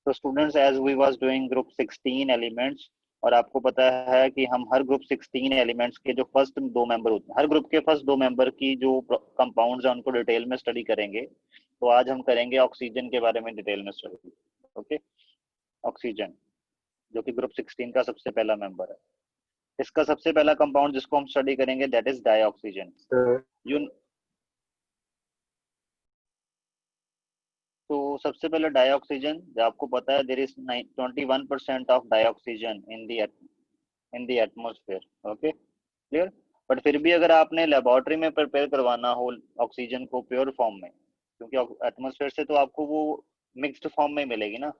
तो students as we was doing group 16 elements, और आपको पता है कि हम हर ग्रुप 16 एलिमेंट्स के जो फर्स्ट दो मेंबर होते हैं, हर ग्रुप के फर्स्ट दो मेंबर की जो कंपाउंड्स हैं उनको डिटेल में स्टडी करेंगे। तो आज हम करेंगे ऑक्सीजन के बारे में डिटेल में स्टडी। ओके, ऑक्सीजन जो कि ग्रुप 16 का सबसे पहला मेंबर है। इसका सबसे पहला कंपाउंड जिसको हम स्टडी करेंगे दैट इज डाईऑक्सीजन। यू तो सबसे पहले डाईऑक्सीजन, आपको पता है there is 21% of dioxygen in the atmosphere. Okay, clear. But फिर भी अगर आपने लेबोरेटरी में प्रिपेयर करवाना हो ऑक्सीजन को प्योर फॉर्म में, क्योंकि एटमॉस्फेयर से तो आपको वो मिक्स्ड फॉर्म में मिलेगी ना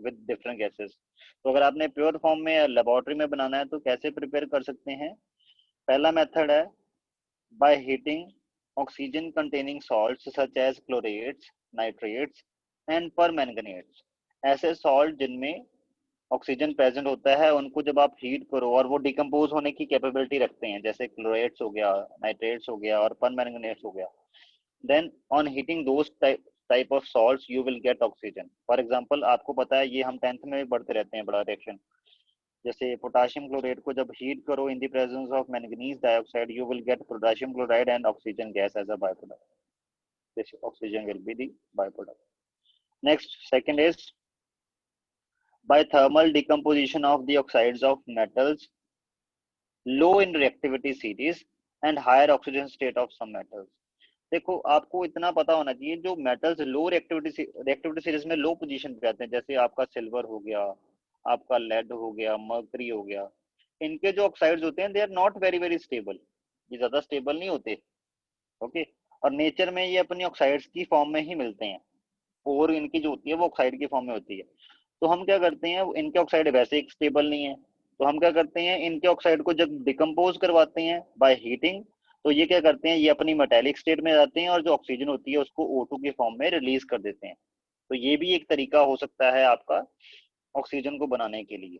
विद डिफरेंट गैसेस। तो अगर आपने प्योर फॉर्म में लेबोरेटरी में बनाना है तो कैसे प्रिपेयर कर सकते हैं? पहला मेथड है by heating oxygen containing salts such as chlorates, nitrates and permanganates. ऐसे सॉल्ट जिनमें ऑक्सीजन प्रेजेंट होता है उनको जब आप हीट करो और वो डिकम्पोज होने की कैपेबिलिटी रखते हैं, जैसे क्लोरेट्स हो गया, नाइट्रेट्स हो गया और परमैंगनेट्स हो गया, then on heating those type of salts you will get oxygen. For example आपको पता है, ये हम 10th में भी पढ़ते रहते हैं बड़ा रिएक्शन, जैसे पोटाशियम क्लोराइड को जब हीट करो in the presence of manganese dioxide you will get potassium chloride and oxygen gas as a by product. This oxygen will be the by product. Next, second is by thermal decomposition of the oxides of metals low in reactivity series and higher oxygen state of some metals। देखो आपको इतना पता होना चाहिए, जो metals लो reactivity series में लो position पे आते हैं, जैसे आपका सिल्वर हो गया, आपका लेड हो गया, मर्करी हो गया, इनके जो ऑक्साइड्स होते हैं they are not very very stable, ये ज्यादा स्टेबल नहीं होते। ओके, और नेचर में ये अपनी ऑक्साइड्स की फॉर्म में ही मिलते हैं, और इनकी जो होती है वो ऑक्साइड की फॉर्म में होती है। तो हम क्या करते हैं, इनके ऑक्साइड वैसे एक स्टेबल नहीं है, तो हम क्या करते हैं, इनके ऑक्साइड को जब डिकम्पोज करवाते हैं बाय हीटिंग, तो ये क्या करते हैं, ये अपनी मेटेलिक स्टेट में जाते हैं और जो ऑक्सीजन होती है उसको O2 की फॉर्म में रिलीज कर देते हैं। तो ये भी एक तरीका हो सकता है आपका ऑक्सीजन को बनाने के लिए।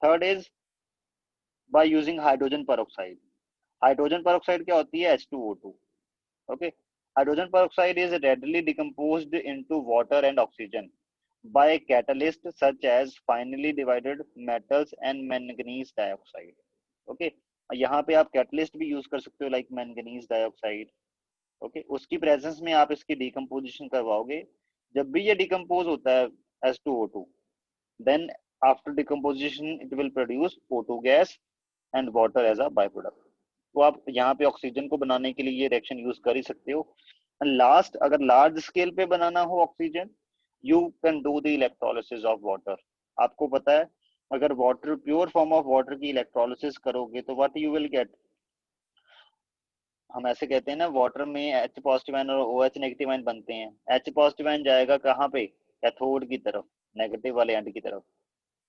Third is by using hydrogen peroxide. Hydrogen peroxide क्या होती है? H2O2। Okay, hydrogen peroxide is readily decomposed into water and oxygen by catalyst such as finely divided metals and manganese dioxide। Okay, यहाँ पे आप कैटलिस्ट भी use कर सकते हो लाइक मैंगनीज डाइऑक्साइड। ओके, उसकी प्रेजेंस में आप इसकी डिकम्पोजिशन करवाओगे। जब भी ये डिकम्पोज होता है H2O2, then after decomposition it will produce O2 gas and water as a byproduct। तो आप यहाँ पे ऑक्सीजन को बनाने के लिए ये रिएक्शन यूज कर ही सकते हो। लास्ट, अगर लार्ज स्केल पे बनाना हो oxygen, you can do the electrolysis of water. आपको पता है, अगर water pure form of water की इलेक्ट्रोलिसिस करोगे तो व्हाट यू विल गेट, हम ऐसे कहते हैं ना, वाटर में H पॉजिटिव आयन और OH नेगेटिव आयन बनते हैं। H पॉजिटिव आयन जाएगा कहाँ पे? कैथोड की तरफ, नेगेटिव वाले एंड की तरफ,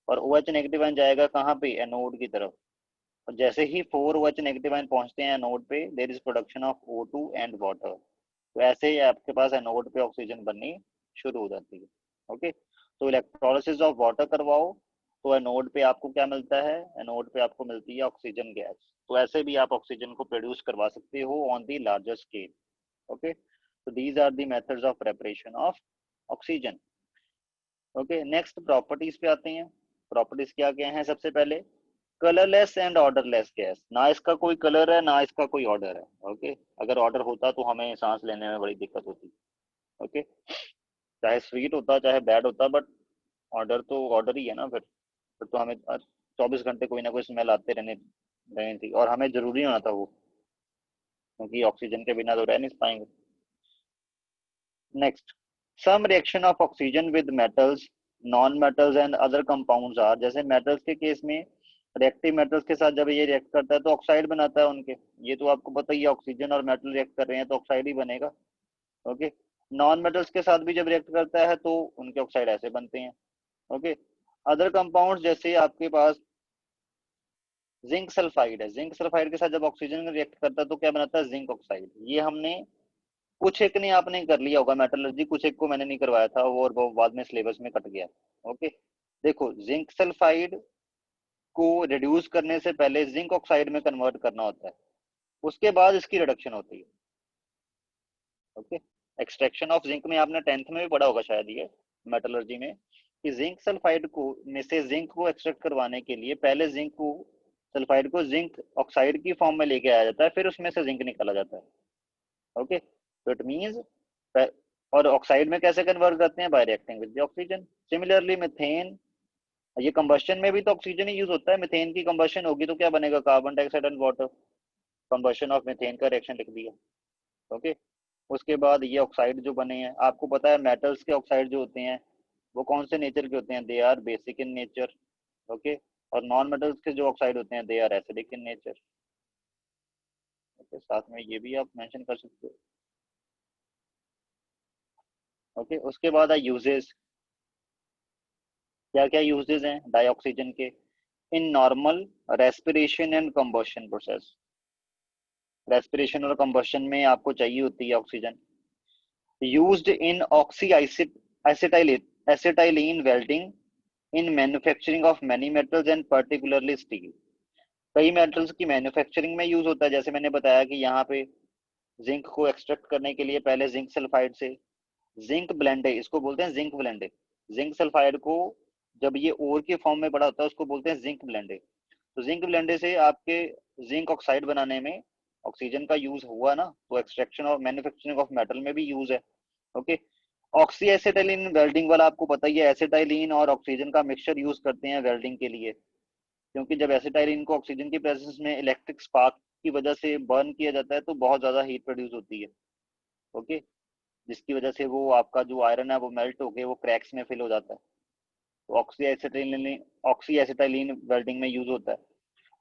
और OH नेगेटिव आयन जाएगा कहाँ पे? एनोड की तरफ। और जैसे ही 4OH नेगेटिव आयन पहुंचते हैं एनोड पे, there is production of O2 and water. तो ऐसे ही आपके पास एनोड पे ऑक्सीजन बननी शुरू हो जाती है। ओके, तो इलेक्ट्रोलिसिस ऑफ वाटर करवाओ तो एनोड पे आपको क्या मिलता है? एनोड पे आपको मिलती है ऑक्सीजन गैस। तो ऐसे भी आप ऑक्सीजन को प्रोड्यूस करवा सकते हो on the larger scale. Okay, so these are the methods of preparation of oxygen। Okay, next properties पे आते हैं। प्रॉपर्टीज क्या क्या हैं? सबसे पहले कलरलेस एंड ऑर्डरलेस गैस, ना इसका कोई कलर है ना इसका कोई ऑर्डर है। ओके, अगर ऑर्डर होता तो हमें सांस लेने में बड़ी दिक्कत होती। ओके, चाहे स्वीट होता चाहे बैड होता, बट ऑर्डर तो ऑर्डर ही है ना। फिर तो हमें 24 घंटे कोई ना कोई स्मेल आते रहनी थी, और हमें जरूरी होना था वो, क्योंकि ऑक्सीजन के बिना तो रह नहीं पाएंगे। Next, some reaction of oxygen with metals, non metals and other compounds are, जैसे मेटल्स के केस में रिएक्टिव मेटल्स के साथ जब ये रिएक्ट करता है तो ऑक्साइड बनाता है उनके। ये तो आपको पता ही है, ऑक्सीजन और मेटल रिएक्ट कर रहे हैं तो ऑक्साइड ही बनेगा। ओके, नॉन मेटल्स के साथ भी जब रिएक्ट करता है तो उनके ऑक्साइड ऐसे बनते हैं। ओके, अदर कंपाउंड्स जैसे आपके पास जिंक सल्फाइड है, जिंक सल्फाइड के साथ जब ऑक्सीजन रिएक्ट करता है तो क्या बनाता है? Zinc oxide. ये हमने कुछ एक ने आपने कर लिया होगा मेटलर्जी, कुछ एक को मैंने नहीं करवाया था वो, और वो बाद में सिलेबस में कट गया। ओके, देखो जिंक सल्फाइड को रिड्यूस करने से पहले जिंक ऑक्साइड में कन्वर्ट करना होता है, उसके बाद इसकी रिडक्शन होती है। ओके, एक्सट्रैक्शन ऑफ जिंक में आपने 10th में भी पढ़ा होगा शायद ये, मेटलर्जी में, कि जिंक सल्फाइड को में से जिंक को एक्सट्रैक्ट करवाने के लिए पहले जिंक को सल्फाइड को जिंक ऑक्साइड की फॉर्म में लेके आया जाता है, फिर उसमें से जिंक निकाला जाता है। ओके, तो इट मींस, और ऑक्साइड में कैसे कन्वर्ट करते हैं? Bye reacting with the oxygen. Similarly methane, ये कंबशन में भी तो ऑक्सीजन ही यूज होता है। मीथेन की कंबशन होगी तो क्या बनेगा? Carbon dioxide and water. Combustion of methane का रिएक्शन लिख दिया। ओके, उसके बाद ये ऑक्साइड जो बने हैं, आपको पता है मेटल्स के ऑक्साइड जो होते हैं वो कौन से नेचर के होते हैं? They are basic in nature. Okay, और नॉन मेटल्स के जो ऑक्साइड होते हैं they are acidic in nature. Okay, साथ में ये भी आप मेंशन कर सकते हो। ओके, उसके बाद है यूजेस। क्या क्या यूजेस हैं डाइऑक्सीजन के? In normal respiration and combustion process. Respiration और कंबशन में आपको चाहिए होती है oxygen. Used in oxy acetylene welding, in manufacturing of many metals and particularly steel. कई मेटल्स की मैन्युफैक्चरिंग में यूज होता है, जैसे मैंने बताया कि यहाँ पे जिंक को एक्सट्रैक्ट करने के लिए पहले जिंक सल्फाइड से जिंक ब्लेंडे, इसको बोलते हैं जिंक ब्लेंडे। जिंक सल्फाइड को जब ये ओर के फॉर्म में पड़ा होता है उसको बोलते हैं जिंक ब्लेंडे। तो जिंक ब्लेंडे से आपके जिंक ऑक्साइड बनाने में ऑक्सीजन का यूज हुआ ना, तो एक्सट्रैक्शन और मैन्युफैक्चरिंग ऑफ मेटल में भी यूज है। ओके, ऑक्सी एसिटाइलिन वेल्डिंग वाला आपको पता ही है, एसिटाइलिन और ऑक्सीजन का मिक्सचर यूज करते हैं वेल्डिंग के लिए, क्योंकि जब एसिटाइलिन को ऑक्सीजन की प्रेजेंस में इलेक्ट्रिक स्पार्क की वजह से बर्न किया जाता है तो बहुत ज्यादा हीट प्रोड्यूस होती है। ओके, जिसकी वजह से वो आपका जो आयरन है वो मेल्ट होके वो क्रैक्स में फिल हो जाता है। तो ऑक्सी एसिटाइलिन वेल्डिंग में यूज होता है।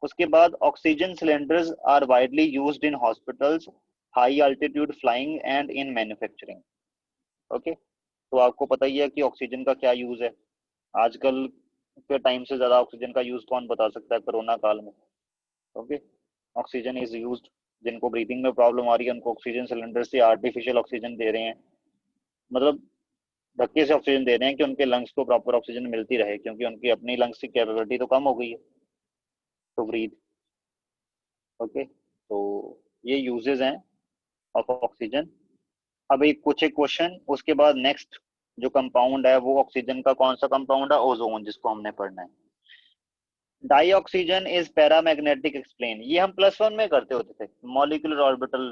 उसके बाद oxygen cylinders are widely used in hospitals, high altitude flying and in manufacturing. Okay, तो आपको पता ही है कि ऑक्सीजन का क्या यूज है। आजकल के टाइम से ज्यादा ऑक्सीजन का यूज कौन बता सकता है कोरोना काल में? Okay, oxygen is used. जिनको ब्रीथिंग में प्रॉब्लम आ रही है उनको ऑक्सीजन सिलेंडर से आर्टिफिशियल ऑक्सीजन दे रहे हैं, मतलब धक्के से ऑक्सीजन दे रहे हैं कि उनके लंग्स को प्रॉपर ऑक्सीजन मिलती रहे, क्योंकि उनकी अपनी लंग्स की कैपेबिलिटी तो कम हो गई है टू ब्रीथ। ओके, तो ये यूजेस हैं ऑफ ऑक्सीजन। अब एक क्वेश्चन, उसके बाद नेक्स्ट जो कंपाउंड है वो ऑक्सीजन का कौन सा कंपाउंड है? ओजोन, जिसको हमने पढ़ना है। Dioxygen is paramagnetic explain, ये हम +1 में करते होते थे मॉलिक्यूलर ऑर्बिटल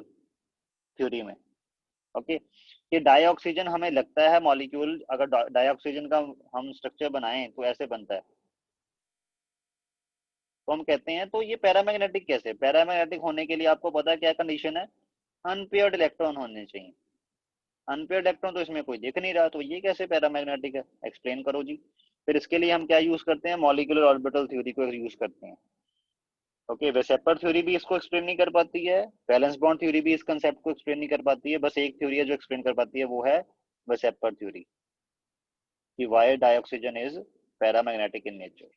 थ्योरी में। ओके, ये डाई ऑक्सीजन हमें लगता है मॉलिक्यूल, अगर डाई ऑक्सीजन का हम स्ट्रक्चर बनाएं तो ऐसे बनता है, तो हम कहते हैं तो ये पैरामैग्नेटिक कैसे? पैरामैग्नेटिक होने के लिए आपको पता है क्या कंडीशन है? अनपेयर्ड इलेक्ट्रॉन होने चाहिए। अनपेयर्ड इलेक्ट्रॉन तो इसमें कोई दिख नहीं रहा, तो ये कैसे पैरामैग्नेटिक है? एक्सप्लेन करो जी। फिर इसके लिए हम क्या यूज करते हैं? मॉलिक्यूलर ऑर्बिटल थ्योरी को यूज करते हैं। ओके, वेसेपर थ्योरी भी इसको एक्सप्लेन नहीं कर पाती है, वैलेंस बॉन्ड थ्योरी भी इस कंसेप्ट को एक्सप्लेन नहीं कर पाती है, बस एक थ्योरी है जो एक्सप्लेन कर पाती है, वो है वेसेपर थ्योरी, कि why dioxygen is paramagnetic in nature.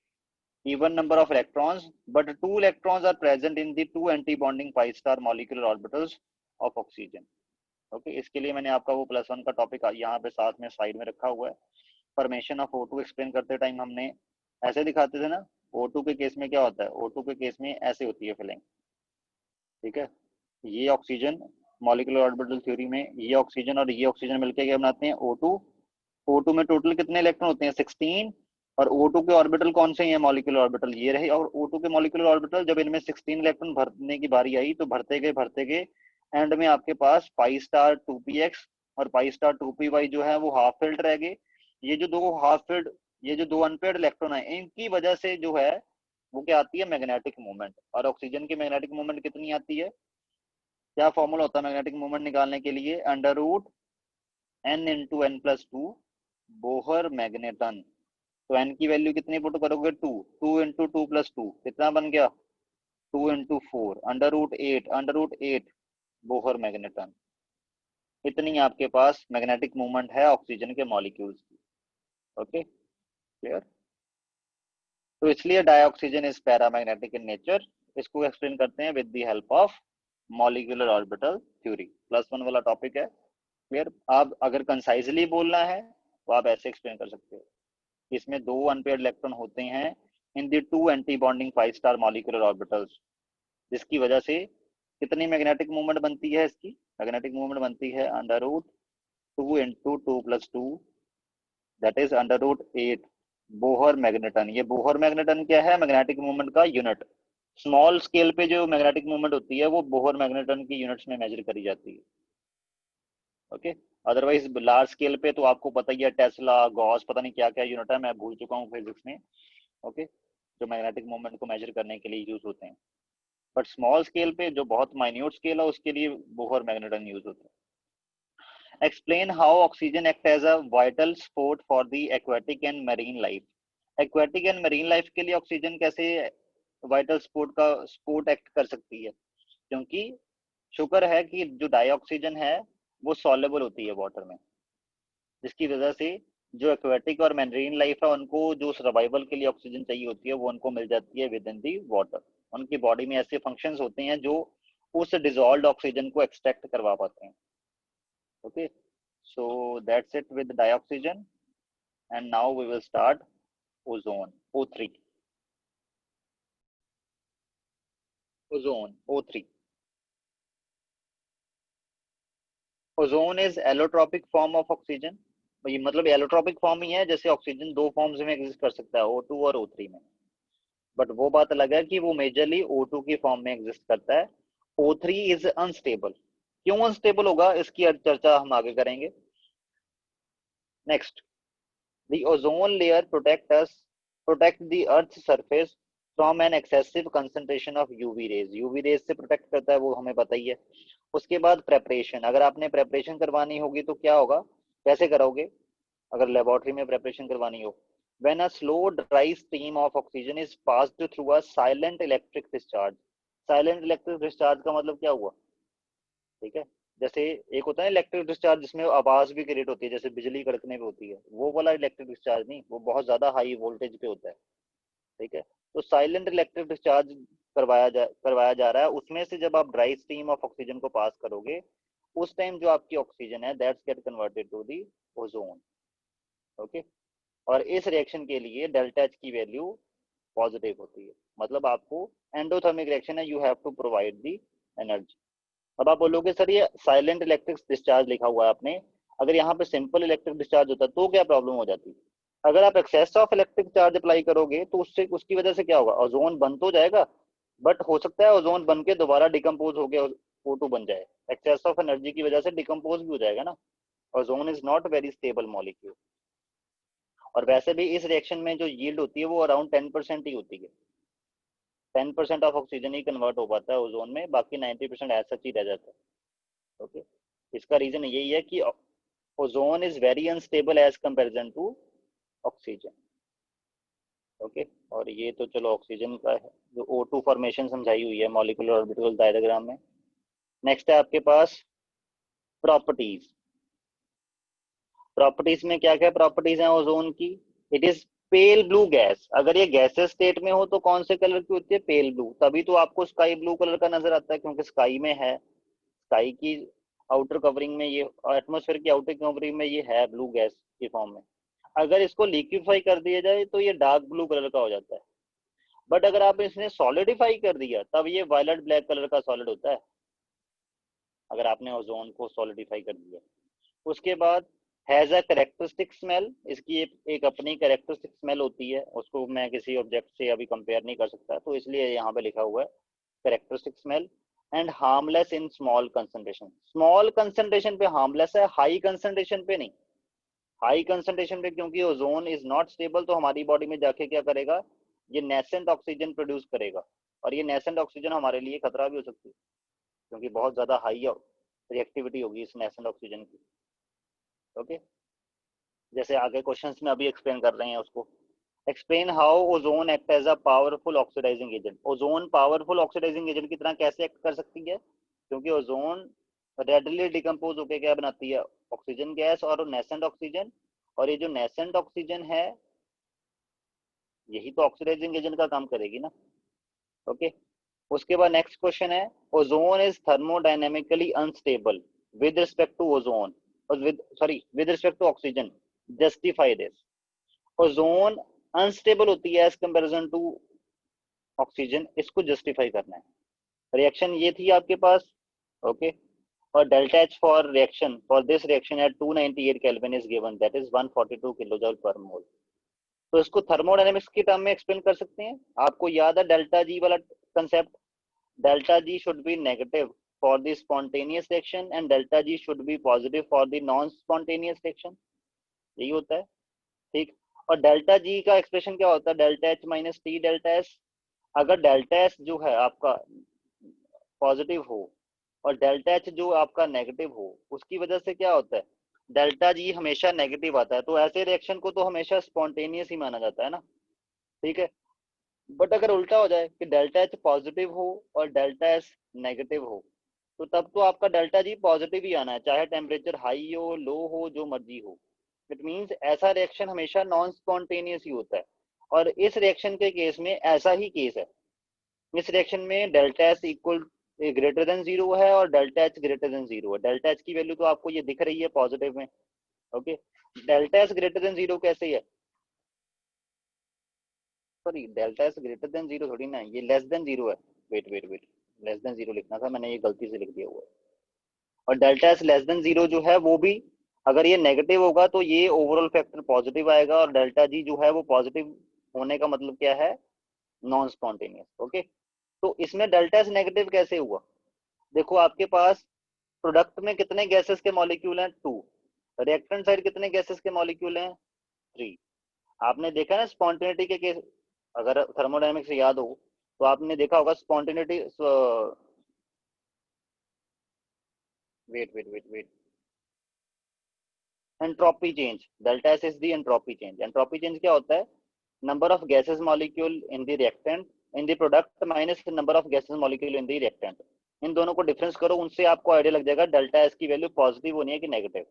even number of electrons, but two electrons are present in the two anti-bonding pi star molecular orbitals of oxygen. Okay, इसके लिए मैंने आपका वो +1 का टॉपिक यहाँ पे साथ में साइड में रखा हुआ है। फॉर्मेशन ऑफ O2 एक्सप्लेन करते टाइम हमने ऐसे दिखाते थे ना, O2 के केस में क्या होता है? O2 के केस में ऐसे होती है फिलिंग। ठीक है, ये ऑक्सीजन मॉलिक्यूलर ऑर्बिटल थ्योरी में ये ऑक्सीजन और ये ऑक्सीजन मिलकर क्या बनाते हैं? O2। O2 में टोटल कितने इलेक्ट्रॉन होते हैं? 16। और O2 के ऑर्बिटल कौन से हैं? मॉलिक्यूलर ऑर्बिटल ये रहे। और O2 के मॉलिक्यूलर ऑर्बिटल जब इनमें 16 इलेक्ट्रॉन भरने की बारी आई तो भरते गए एंड में आपके पास पाई स्टार 2px और पाई स्टार 2py जो है वो हाफ फिल्ड रह गए। ये जो दो हाफ फिल्ड, ये जो दो अनपेयर्ड इलेक्ट्रॉन है, इनकी वजह से जो है वो क्या आती है? Magnetic movement. और ऑक्सीजन की मैग्नेटिक मूवमेंट कितनी आती है? क्या फॉर्मूला होता है मैग्नेटिक मूवमेंट निकालने के लिए? √n × n+2 Bohr magneton. तो n की वैल्यू कितनी पुट करोगे? 2। 2 × 2 + 2 कितना बन गया? 2 × 4 √8 बोहर मैग्नेटन। इतनी आपके पास मैग्नेटिक मूवमेंट है ऑक्सीजन के मॉलिक्यूल्स की। Okay, clear? तो इसलिए dioxygen is paramagnetic in nature. इसको एक्सप्लेन करते हैं with the help of molecular orbital theory. +1 वाला टॉपिक है, क्लियर? आप अगर कंसाइजली बोलना है तो आप ऐसे एक्सप्लेन कर सकते हो, इसमें दो अनपेयर्ड इलेक्ट्रॉन होते हैं in the two antibonding 5 star molecular orbitals, जिसकी वजह से कितनी मैग्नेटिक मूवमेंट बनती है? इसकी मैग्नेटिक मूवमेंट बनती है √2 × 2 + 2 दैट इज √8 बोहर मैग्नेटन। ये बोहर मैग्नेटन क्या है? मैग्नेटिक मोमेंट का यूनिट। स्मॉल स्केल पे जो मैग्नेटिक मोमेंट होती है वो बोहर मैग्नेटन की यूनिट्स में मेजर करी जाती है। ओके, अदरवाइज लार्ज स्केल पे तो आपको पता ही है, टेस्ला, गॉस, पता नहीं क्या क्या यूनिट है, मैं भूल चुका हूँ फिजिक्स में। ओके, जो मैग्नेटिक मोमेंट को मेजर करने के लिए यूज होते हैं। बट स्मॉल स्केल पे जो बहुत माइन्यूट स्केल है उसके लिए बोहर मैग्नेटन यूज होता है। Explain how oxygen act as a vital support for the aquatic and marine life. Aquatic and marine life के लिए ऑक्सीजन कैसे वाइटल सपोर्ट एक्ट कर सकती है? क्योंकि शुक्र है कि जो डाइऑक्सीजन है वो सॉल्युबल होती है वाटर में, जिसकी वजह से जो एक्वेटिक और मैरीन लाइफ है उनको जो सर्वाइवल के लिए ऑक्सीजन चाहिए होती है वो उनको मिल जाती है विद इन दी वाटर। उनकी बॉडी में ऐसे फंक्शंस होते हैं जो उस डिजॉल्व्ड ऑक्सीजन को एक्सट्रैक्ट करवा पाते हैं। Okay, so that's it with dioxygen. And now we will start ozone, O3। Ozone, O3। Ozone is allotropic form of oxygen. ये मतलब एलोट्रोपिक फॉर्म ही है, जैसे ऑक्सीजन दो फॉर्म्स में एग्जिस्ट कर सकता है, O2 और O3 में। बट वो बात अलग है कि वो मेजरली O2 की फॉर्म में एग्जिस्ट करता है। O3 is unstable. क्यों अनस्टेबल होगा इसकी चर्चा हम आगे करेंगे। Next, the ozone layer protect the earth surface from an excessive concentration of UV rays. UV rays से प्रोटेक्ट करता है, वो हमें पता ही है। उसके बाद प्रेपरेशन, अगर आपने प्रेपरेशन करवानी होगी तो क्या होगा, कैसे करोगे अगर लेबोरेटरी में प्रेपरेशन करवानी हो? when a slow dry stream of oxygen is passed through a silent electric discharge। Silent electric discharge का मतलब क्या हुआ? ठीक है, जैसे एक होता है इलेक्ट्रिक डिस्चार्ज जिसमें आवाज भी क्रिएट होती है, जैसे बिजली कड़कने पे होती है, वो वाला इलेक्ट्रिक डिस्चार्ज नहीं, वो बहुत ज्यादा हाई वोल्टेज पे होता है। ठीक है, तो साइलेंट इलेक्ट्रिक डिस्चार्ज करवाया जा रहा है। उसमें से जब आप ड्राई स्ट्रीम ऑफ ऑक्सीजन को पास करोगे उस टाइम जो आपकी ऑक्सीजन है that's get converted to the ozone. Okay, और इस रिएक्शन के लिए डेल्टा एच की वैल्यू पॉजिटिव होती है, मतलब आपको एंडोथर्मिक रिएक्शन है, you have to provide the energy. अब आप बोलोगे सर ये साइलेंट इलेक्ट्रिक डिस्चार्ज लिखा हुआ है आपने, अगर यहाँ पे सिंपल इलेक्ट्रिक डिस्चार्ज होता तो क्या प्रॉब्लम हो जाती? अगर आप excess of electric charge apply करोगे तो उससे उसकी वजह से क्या होगा, ओजोन बन तो जाएगा, बट हो सकता है ओजोन बन के दोबारा डिकम्पोज हो गया O2 बन जाए, एक्सेस ऑफ एनर्जी की वजह से डिकम्पोज भी हो जाएगा ना। Ozone is not very stable molecule. और वैसे भी इस रिएक्शन में जो यील्ड होती है वो अराउंड 10% ही होती है। 10% ऑफ ऑक्सीजन ही कन्वर्ट हो पाता है ओजोन में, बाकी 90% ऐसा ही रह जाता है। ओके, इसका रीजन यही है कि ozone is very unstable as comparison to oxygen. Okay, और ये तो चलो ऑक्सीजन का है जो O2 फॉर्मेशन समझाई हुई है मॉलिक्यूलर ऑर्बिटल डायग्राम में। नेक्स्ट है आपके पास प्रॉपर्टीज। प्रॉपर्टीज में क्या क्या प्रॉपर्टीज हैं ओजोन की? It is pale blue gas. अगर ये गैसेस स्टेट में हो तो कौन से कलर की होती है? Pale blue. तभी तो आपको स्काई ब्लू कलर का नजर आता है, क्योंकि स्काई में है, स्काई की आउटर कवरिंग में ये, एटमोस्फेयर की आउटर कवरिंग में ये है ब्लू गैस की फॉर्म में। अगर इसको लिक्विफाई कर दिया जाए तो ये डार्क ब्लू कलर का हो जाता है, बट अगर आप इसने सॉलिडिफाई कर दिया तब ये वायलेट ब्लैक कलर का सॉलिड होता है, अगर आपने ओजोन को सॉलिडिफाई कर दिया। उसके बाद हैज अ कैरेक्टरिस्टिक स्मेल। इसकी एक अपनी कैरेक्टरिस्टिक स्मेल होती है, उसको मैं किसी ऑब्जेक्ट से अभी कंपेयर नहीं कर सकता, तो इसलिए यहाँ पे लिखा हुआ है characteristic smell. And harmless in small concentration. Small concentration पे हार्मलेस है, हाई कंसंट्रेशन पे नहीं। हाई कंसंट्रेशन पे क्योंकि ओजोन इज नॉट स्टेबल, तो हमारी बॉडी में जाके क्या करेगा, ये नेसेंट ऑक्सीजन प्रोड्यूस करेगा, और ये नेसेंट ऑक्सीजन हमारे लिए खतरा भी हो सकती है, क्योंकि बहुत ज्यादा हाई रिएक्टिविटी होगी इस नेसेंट ऑक्सीजन की। ओके, जैसे आगे क्वेश्चंस में अभी एक्सप्लेन कर रहे हैं उसको। Explain how ozone act as a powerful oxidising agent. Ozone powerful oxidising agent की तरह कैसे एक्ट कर सकती है? क्योंकि ओजोन रेडली डिकम्पोज होकर क्या बनाती है, ऑक्सीजन गैस और नेसेंट ऑक्सीजन, और ये जो नेसेंट ऑक्सीजन है यही तो ऑक्सीडाइजिंग एजेंट का काम करेगी ना। ओके, उसके बाद नेक्स्ट क्वेश्चन है, ozone is thermodynamically unstable with respect to ozone, with respect to oxygen, justify this. Ozone unstable होती है एज कंपैरिजन टू ऑक्सीजन, इसको जस्टिफाई करना है। रिएक्शन ये थी आपके पास। ओके, और delta H for reaction for this reaction at 298 kelvin is given, that is 142 kilojoule per mole. तो इसको थर्मोडायनेमिक्स की टर्म में एक्सप्लेन कर सकते हैं। आपको याद है डेल्टा जी वाला concept, delta G should be negative for the spontaneous reaction and delta G should be positive for the non spontaneous reaction, यही होता है, ठीक। और डेल्टा जी का एक्सप्रेशन क्या होता है, delta H minus T delta S. अगर डेल्टा एस जो है आपका पॉजिटिव हो और डेल्टा एच जो आपका नेगेटिव हो, उसकी वजह से क्या होता है, डेल्टा जी हमेशा नेगेटिव आता है। तो ऐसे रिएक्शन को तो हमेशा स्पॉन्टेनियस ही माना जाता है ना, ठीक है। बट अगर उल्टा हो जाए कि डेल्टा एच पॉजिटिव हो और डेल्टा एस नेगेटिव हो, तो तब तो आपका डेल्टा जी पॉजिटिव ही आना है, चाहे टेम्परेचर हाई हो लो हो जो मर्जी हो। इट मीन्स ऐसा रिएक्शन हमेशा नॉन स्पॉन्टेनियस ही होता है। और इस रिएक्शन के केस में ऐसा ही केस है। इस रिएक्शन में delta S equal greater than zero है और delta H greater than zero है। डेल्टा एच की वैल्यू तो आपको ये दिख रही है पॉजिटिव में, okay. Delta S greater than zero कैसे है, sorry delta S greater than zero थोड़ी ना, ये लेस देन जीरो है। Wait wait wait, less than zero लिखना था मैंने, ये गलती से लिख दिया हुआ है। और delta S less than zero जो है वो भी, अगर ये नेगेटिव होगा तो ये ओवरऑल फैक्टर पॉजिटिव आएगा, और डेल्टा जी जो है वो पॉजिटिव होने का मतलब क्या है, नॉन स्पॉन्टेनियस, ओके। तो इसमें डेल्टा एस नेगेटिव कैसे हुआ, देखो आपके पास प्रोडक्ट में कितने गैसेस के मॉलिक्यूल हैं, 2। रिएक्टेंट साइड कितने गैसेस के मॉलिक्यूल हैं, 3। आपने देखा ना स्पॉन्टेनिटी के केस, अगर थर्मोडायनेमिक्स से याद हो तो आपने देखा होगा spontaneity, wait wait wait wait, entropy change, delta S is the entropy change. Entropy change क्या होता है, number of gases molecule in the reactant in the product minus number of gases molecule in the reactant. इन दोनों को difference करो, उनसे आपको idea लग जाएगा डेल्टा एस की वैल्यू पॉजिटिव होनी है कि नेगेटिव।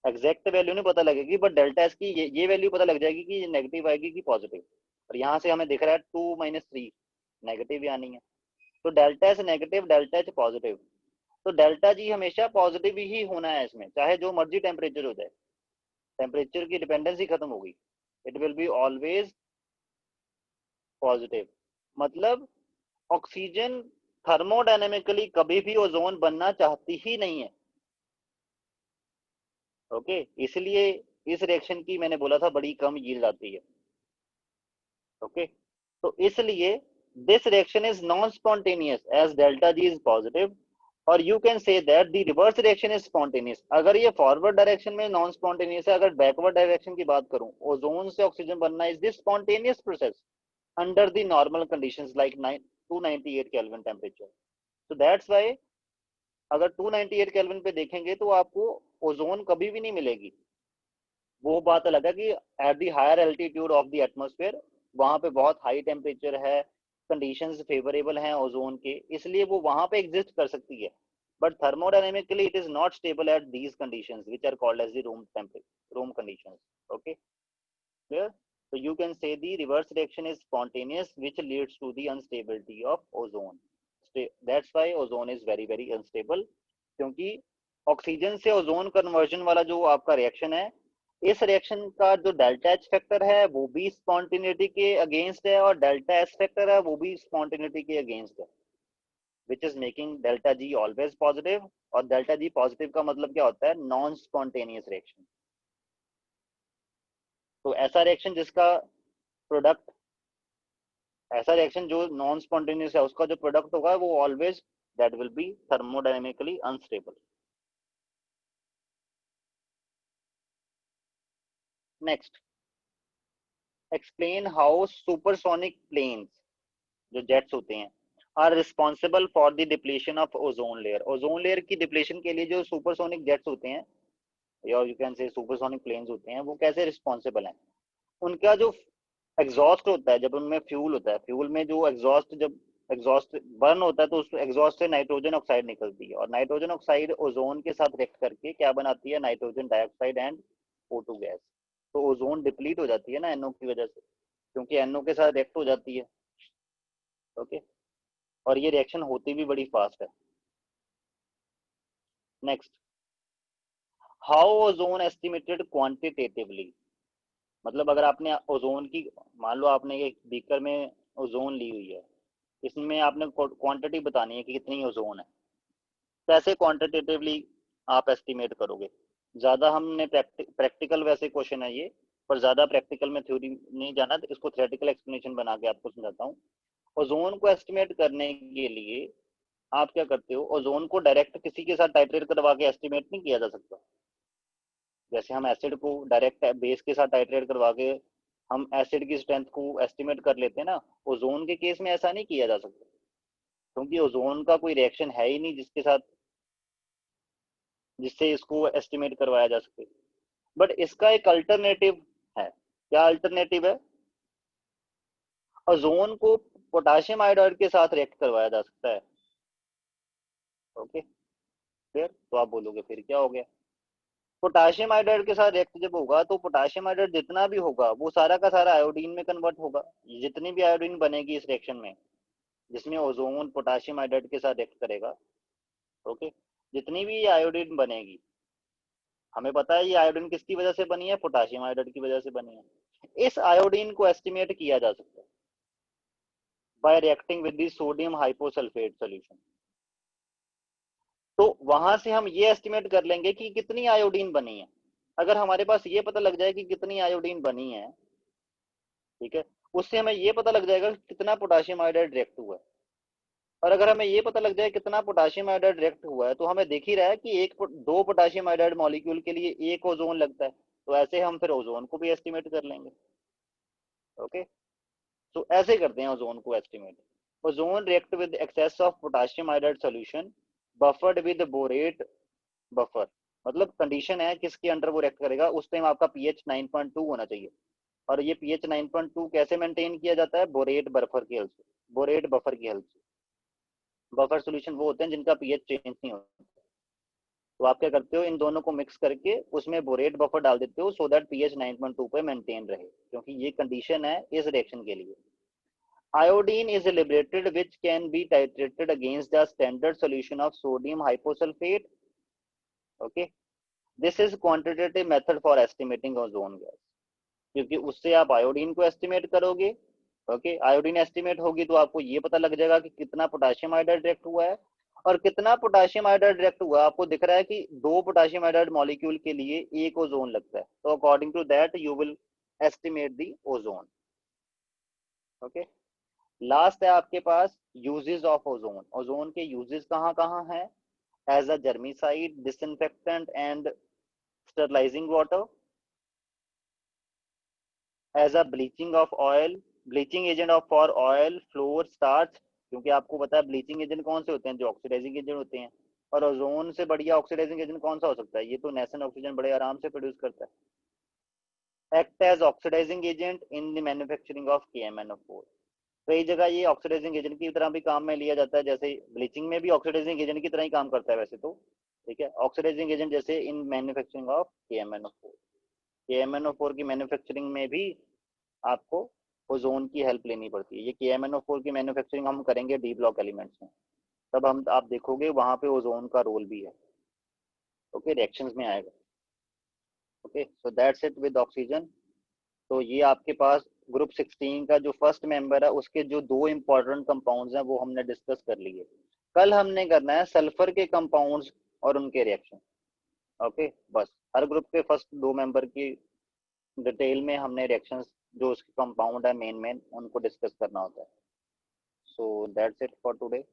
एग्जैक्ट वैल्यू नहीं पता लगेगी, बट डेल्टा एस की ये वैल्यू पता लग जाएगी कि नेगेटिव आएगी कि पॉजिटिव। और यहाँ से हमें दिख रहा है 2 - 3 नेगेटिव ही आनी है। तो delta S negative, delta H positive. तो डेल्टा जी हमेशा पॉजिटिव ही होना है इसमें, चाहे जो मर्जी टेम्परेचर हो जाए, टेम्परेचर की डिपेंडेंसी खत्म होगी, it will be always positive. मतलब ऑक्सीजन थर्मोडायनेमिकली कभी भी ओजोन बनना चाहती ही नहीं है, ओके। इसलिए इस रिएक्शन की मैंने बोला था बड़ी कम यील्ड आती है, ओके। तो इसलिए this reaction is non spontaneous as delta G is positive, और you can say that the reverse reaction is spontaneous. अगर ये फॉरवर्ड डायरेक्शन में नॉन स्पॉन्टेनियस है, अगर बैकवर्ड डायरेक्शन की बात करूं, ओजोन से ऑक्सीजन बनना is this spontaneous process under the normal conditions like 298 kelvin temperature. तो दैट्स व्हाई अगर 298 केल्विन पे देखेंगे तो आपको ओजोन कभी भी नहीं मिलेगी। वो बात अलग है कि at the higher altitude of the atmosphere, वहां पे बहुत हाई टेम्परेचर है, कंडीशंस फेवरेबल हैं ओजोन के, इसलिए वो वहां पे एग्जिस्ट कर सकती है। But thermodynamically it is not stable at these conditions which are called as the room temperature, room conditions, okay clear. So you can say the reverse reaction is spontaneous, which leads to the instability of ozone. That's why ozone is very very unstable, क्योंकि oxygen से ozone conversion वाला जो आपका reaction है, इस reaction का जो delta H factor है वो भी स्पॉन्टेनिटी के अगेंस्ट है, और डेल्टा एस फैक्टर है वो भी स्पॉन्टेनिटी के अगेंस्ट है, which is making delta G always positive. और डेल्टा जी पॉजिटिव का मतलब क्या होता है, नॉन स्पॉन्टेनियस रिएक्शन। तो ऐसा रिएक्शन जिसका प्रोडक्ट, ऐसा रिएक्शन जो नॉन स्पॉन्टेनियस है, उसका जो प्रोडक्ट होगा वो always that will be thermodynamically unstable. Next, explain how supersonic planes, जो जेट्स होते हैं, are responsible for the depletion of ozone layer. Ozone layer की डिप्लीशन के लिए जो सुपरसोनिक जेट्स होते हैं, या you can say supersonic planes होते हैं, वो कैसे रिस्पॉन्सिबल हैं। उनका जो एग्जॉस्ट होता है, जब उनमें फ्यूल होता है, फ्यूल में जो एग्जॉस्ट, जब एग्जॉस्ट बर्न होता है तो उस एग्जॉस्ट से नाइट्रोजन ऑक्साइड निकलती है, और नाइट्रोजन ऑक्साइड ओजोन के साथ रिएक्ट करके क्या बनाती है, nitrogen dioxide and O2 gas. तो ओजोन डिप्लीट हो जाती है ना NO की वजह से, क्योंकि NO के साथ रिएक्ट हो जाती है, ओके। और ये रिएक्शन होती भी बड़ी फास्ट है। Next, how ozone estimated quantitatively. मतलब अगर आपने ओजोन की, मान लो आपने एक बीकर में ओजोन ली हुई है, इसमें आपने क्वांटिटी बतानी है कि कितनी ओजोन है, कैसे क्वांटिटेटिवली आप एस्टिमेट करोगे? ज्यादा हमने प्रैक्टिकल वैसे क्वेश्चन है ये, पर ज्यादा प्रैक्टिकल में थ्योरी नहीं जाना, तो इसको थ्योरेटिकल एक्सप्लेनेशन बना के आपको समझाता हूँ। ओजोन को एस्टिमेट करने के लिए आप क्या करते हो, ओजोन को डायरेक्ट किसी के साथ टाइट्रेट करवा के एस्टिमेट नहीं किया जा सकता। जैसे हम एसिड को डायरेक्ट बेस के साथ टाइट्रेट करवा के हम एसिड की स्ट्रेंथ को एस्टिमेट कर लेते हैं ना, ओजोन के केस में ऐसा नहीं किया जा सकता, क्योंकि ओजोन का कोई रिएक्शन है ही नहीं जिसके साथ, जिससे इसको एस्टिमेट करवाया जा सके। बट इसका एक अल्टरनेटिव है। क्या अल्टरनेटिव है? ओजोन को पोटाशियम आयोडाइड के साथ रिएक्ट करवाया जा सकता है। ओके, फिर तो आप बोलोगे फिर क्या हो गया? पोटाशियम आयोडाइड के साथ रिएक्ट जब होगा तो पोटाशियम आयोडाइड जितना भी होगा वो सारा का सारा आयोडीन में कन्वर्ट होगा। जितनी भी आयोडीन बनेगी इस रिएक्शन में, जिसमें ओजोन पोटाशियम आयोडाइड के साथ रिएक्ट करेगा, ओके, जितनी भी आयोडीन बनेगी, हमें पता है ये आयोडीन किसकी वजह से बनी है? पोटाशियम आयोडाइड की वजह से बनी है। इस आयोडीन को एस्टिमेट किया जा सकता है by reacting with the sodium hyposulphate solution. तो वहां से हम ये एस्टिमेट कर लेंगे कि कितनी आयोडीन बनी है। अगर हमारे पास ये पता लग जाए कि कितनी आयोडीन बनी है, ठीक है, उससे हमें ये पता लग जाएगा कितना पोटाशियम आयोडाइड रिएक्ट हुआ है। और अगर हमें ये पता लग जाए कितना पोटाशियम आयोडाइड रिएक्ट हुआ है, तो हमें देख ही रहा है कि दो पोटाशियम आयोडाइड मॉलिक्यूल के लिए एक ओजोन लगता है, तो ऐसे हम फिर ओजोन को भी एस्टिमेट कर लेंगे। ओके, तो ऐसे करते हैं ओजोन को estimate. Ozone react with excess of potassium iodide solution buffered with borate buffer, मतलब कंडीशन है किसके अंडर वो रिएक्ट करेगा, उस टाइम आपका पीएच 9.2 होना चाहिए। और ये पीएच 9.2 कैसे मेंटेन किया जाता है? बोरेट बफर की हेल्प से, बोरेट बफर की हेल्प से। बफर सॉल्यूशन वो होते हैं जिनका पीएच चेंज नहीं होता। तो आप क्या करते हो, इन दोनों को मिक्स करके उसमें बोरेट बफर डाल देते हो, सो दैट पीएच 9.2 पे मेंटेन रहे, क्योंकि ये कंडीशन है इस रिएक्शन के लिए। Iodine is liberated which can be titrated against the standard solution of sodium hyposulphate. Okay, this is quantitative method for estimating ozone gas, क्योंकि उससे आप आयोडीन को एस्टिमेट करोगे। ओके, आयोडीन एस्टिमेट होगी तो आपको ये पता लग जाएगा कि कितना पोटाशियम आयोडाइड रिएक्ट हुआ है। और कितना पोटाशियम आयोडाइड रिएक्ट हुआ आपको दिख रहा है कि दो पोटाशियम आयोडाइड मॉलिक्यूल के लिए एक ओजोन लगता है, तो according to that you will estimate the ozone. Okay, last है आपके पास यूजेस ऑफ ओजोन। ओजोन के यूजेस कहाँ कहाँ हैं? As a germicide, disinfectant and sterilising water, as a bleaching of oil, bleaching agent of for oil, flour, starch, क्योंकि आपको पता है ब्लीचिंग एजेंट कौन से होते हैं? जो ऑक्सीडाइजिंग एजेंट होते हैं। और ओजोन से बढ़िया ऑक्सीडाइजिंग एजेंट कौन सा हो सकता है? ये तो नेशन ऑक्सीजन बड़े आराम से प्रोड्यूस करता है। Act as oxidising agent in the manufacturing of KMnO4। कई जगह ये ऑक्सीडाइजिंग एजेंट की तरह भी काम में लिया जाता है, जैसे ब्लीचिंग में भी ऑक्सीडाइजिंग एजेंट की तरह ही काम करता है वैसे तो, ठीक है, ऑक्सीडाइजिंग एजेंट जैसे in manufacturing of KMnO4। KMnO4 की मैन्युफैक्चरिंग में भी आपको ओजोन की हेल्प लेनी पड़ती है। ये KMnO4 की मैन्युफैक्चरिंग हम करेंगे डी ब्लॉक एलिमेंट्स में, तब हम आप देखोगे वहां पे ओजोन का रोल भी है। ओके, रिएक्शंस में आएगा। Okay, so that's it with oxygen. तो ये आपके पास ग्रुप 16 का जो फर्स्ट मेंबर है उसके जो दो इंपॉर्टेंट कंपाउंड्स हैं वो हमने डिस्कस कर लिए। कल हमने करना है सल्फर के कंपाउंड्स और उनके रिएक्शन। ओके, बस हर ग्रुप के फर्स्ट दो मेंबर की डिटेल में हमने रिएक्शंस जो उसके कंपाउंड है मेन मेन उनको डिस्कस करना होता है। सो दैट्स इट फॉर टुडे।